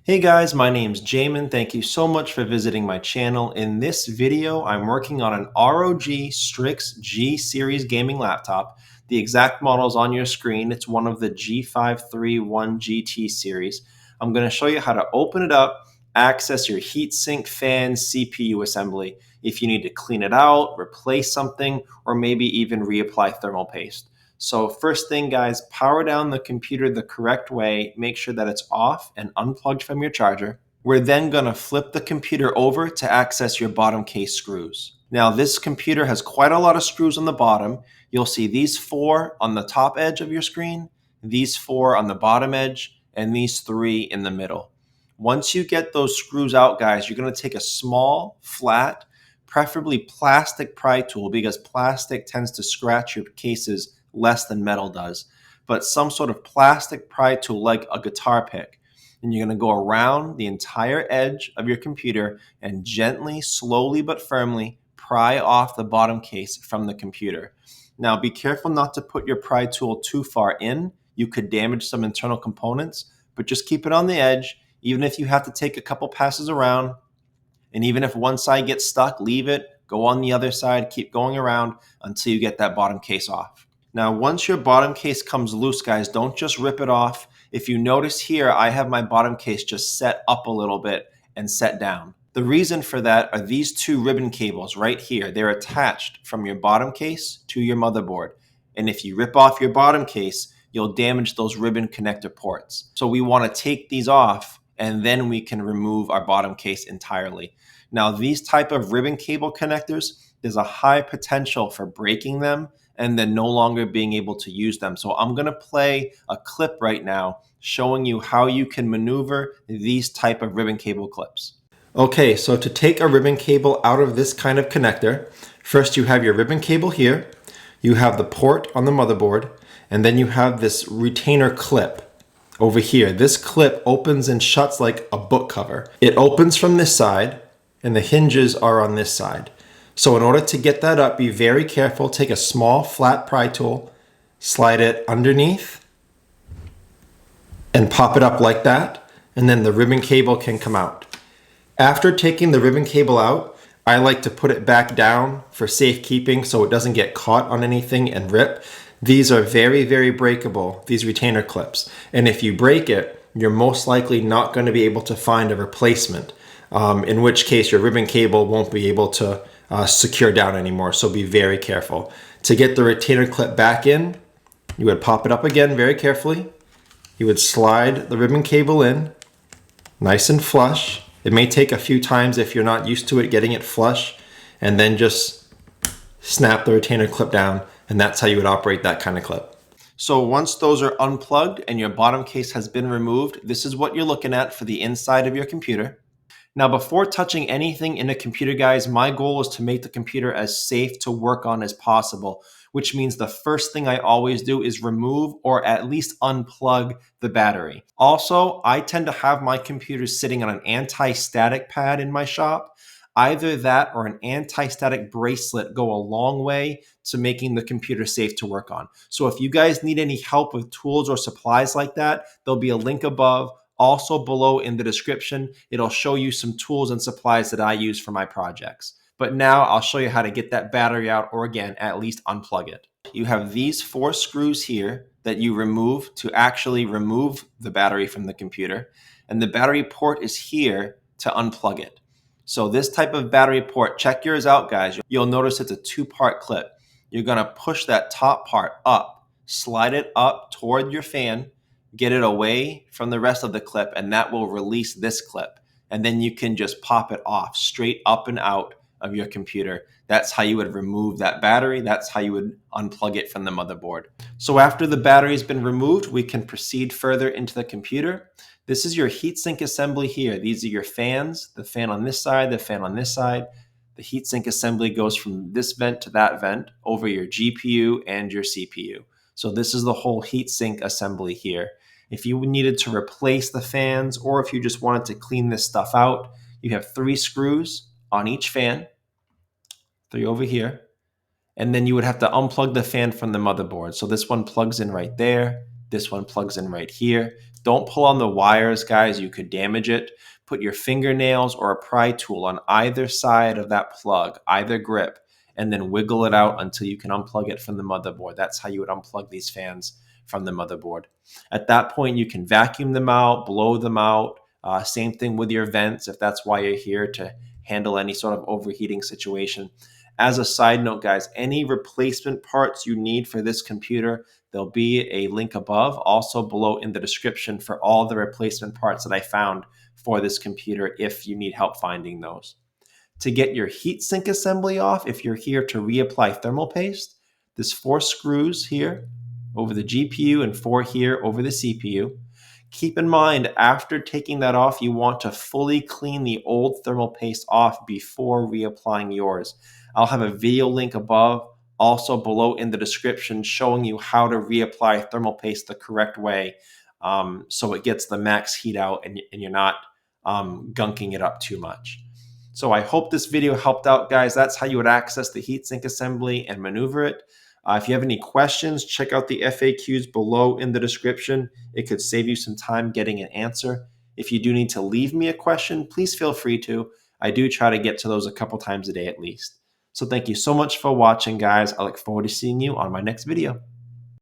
Hey guys, my name's Jamin. Thank you so much for visiting my channel. In this video, I'm working on an ROG Strix G series gaming laptop. The exact model is on your screen. It's one of the G531GT series. I'm going to show you how to open it up, access your heatsink, fan, CPU assembly. If you need to clean it out, replace something, or maybe even reapply thermal paste. So first thing guys, power down the computer the correct way, make sure that it's off and unplugged from your charger. We're then gonna flip the computer over to access your bottom case screws. Now this computer has quite a lot of screws on the bottom. You'll see these 4 on the top edge of your screen, these 4 on the bottom edge, and these 3 in the middle. Once you get those screws out guys, you're gonna take a small, flat, preferably plastic pry tool because plastic tends to scratch your cases less than metal does, but some sort of plastic pry tool like a guitar pick. And you're going to go around the entire edge of your computer and gently, slowly but firmly pry off the bottom case from the computer. Now be careful not to put your pry tool too far in. You could damage some internal components, but just keep it on the edge. Even if you have to take a couple passes around, and even if one side gets stuck, leave it, go on the other side, keep going around until you get that bottom case off. Now, once your bottom case comes loose, guys, don't just rip it off. If you notice here, I have my bottom case just set up a little bit and set down. The reason for that are these 2 ribbon cables right here. They're attached from your bottom case to your motherboard. And if you rip off your bottom case, you'll damage those ribbon connector ports. So we want to take these off and then we can remove our bottom case entirely. Now, these type of ribbon cable connectors, there's a high potential for breaking them and then no longer being able to use them. So I'm gonna play a clip right now showing you how you can maneuver these type of ribbon cable clips. Okay, so to take a ribbon cable out of this kind of connector, first you have your ribbon cable here, you have the port on the motherboard, and then you have this retainer clip over here. This clip opens and shuts like a book cover. It opens from this side and the hinges are on this side. So in order to get that up, be very careful. Take a small flat pry tool, slide it underneath, and pop it up like that, and then the ribbon cable can come out. After taking the ribbon cable out, I like to put it back down for safekeeping so it doesn't get caught on anything and rip. These are very, very breakable, these retainer clips. And if you break it, you're most likely not going to be able to find a replacement, in which case your ribbon cable won't be able to secure down anymore, so be very careful. To get the retainer clip back in, you would pop it up again very carefully. You would slide the ribbon cable in, nice and flush. It may take a few times if you're not used to it getting it flush, and then just snap the retainer clip down, and that's how you would operate that kind of clip. So once those are unplugged and your bottom case has been removed, this is what you're looking at for the inside of your computer. Now, before touching anything in a computer, guys, my goal is to make the computer as safe to work on as possible, which means the first thing I always do is remove or at least unplug the battery. Also, I tend to have my computer sitting on an anti-static pad in my shop. Either that or an anti-static bracelet go a long way to making the computer safe to work on. So if you guys need any help with tools or supplies like that, there'll be a link above. Also below in the description, it'll show you some tools and supplies that I use for my projects. But now I'll show you how to get that battery out, or again, at least unplug it. You have these 4 screws here that you remove to actually remove the battery from the computer. And the battery port is here to unplug it. So this type of battery port, check yours out guys. You'll notice it's a 2-part clip. You're gonna push that top part up, slide it up toward your fan, get it away from the rest of the clip, and that will release this clip. And then you can just pop it off straight up and out of your computer. That's how you would remove that battery. That's how you would unplug it from the motherboard. So after the battery has been removed, we can proceed further into the computer. This is your heatsink assembly here. These are your fans, the fan on this side, the fan on this side. The heatsink assembly goes from this vent to that vent over your GPU and your CPU. So this is the whole heatsink assembly here. If you needed to replace the fans or if you just wanted to clean this stuff out, you have 3 screws on each fan, 3 over here, and then you would have to unplug the fan from the motherboard. So this one plugs in right there, this one plugs in right here. Don't pull on the wires, guys. You could damage it. Put your fingernails or a pry tool on either side of that plug, either grip, and then wiggle it out until you can unplug it from the motherboard. That's how you would unplug these fans from the motherboard. At that point, you can vacuum them out, blow them out. Same thing with your vents if that's why you're here, to handle any sort of overheating situation. As a side note, guys, any replacement parts you need for this computer, there'll be a link above, also below in the description, for all the replacement parts that I found for this computer if you need help finding those. To get your heatsink assembly off, if you're here to reapply thermal paste, there's 4 screws here over the GPU and 4 here over the CPU. Keep in mind, after taking that off, you want to fully clean the old thermal paste off before reapplying yours. I'll have a video link above, also below in the description, showing you how to reapply thermal paste the correct way, so it gets the max heat out and you're not gunking it up too much. So I hope this video helped out, guys. That's how you would access the heatsink assembly and maneuver it. If you have any questions, check out the FAQs below in the description. It could save you some time getting an answer. If you do need to leave me a question, please feel free to. I do try to get to those a couple times a day at least. So thank you so much for watching, guys. I look forward to seeing you on my next video.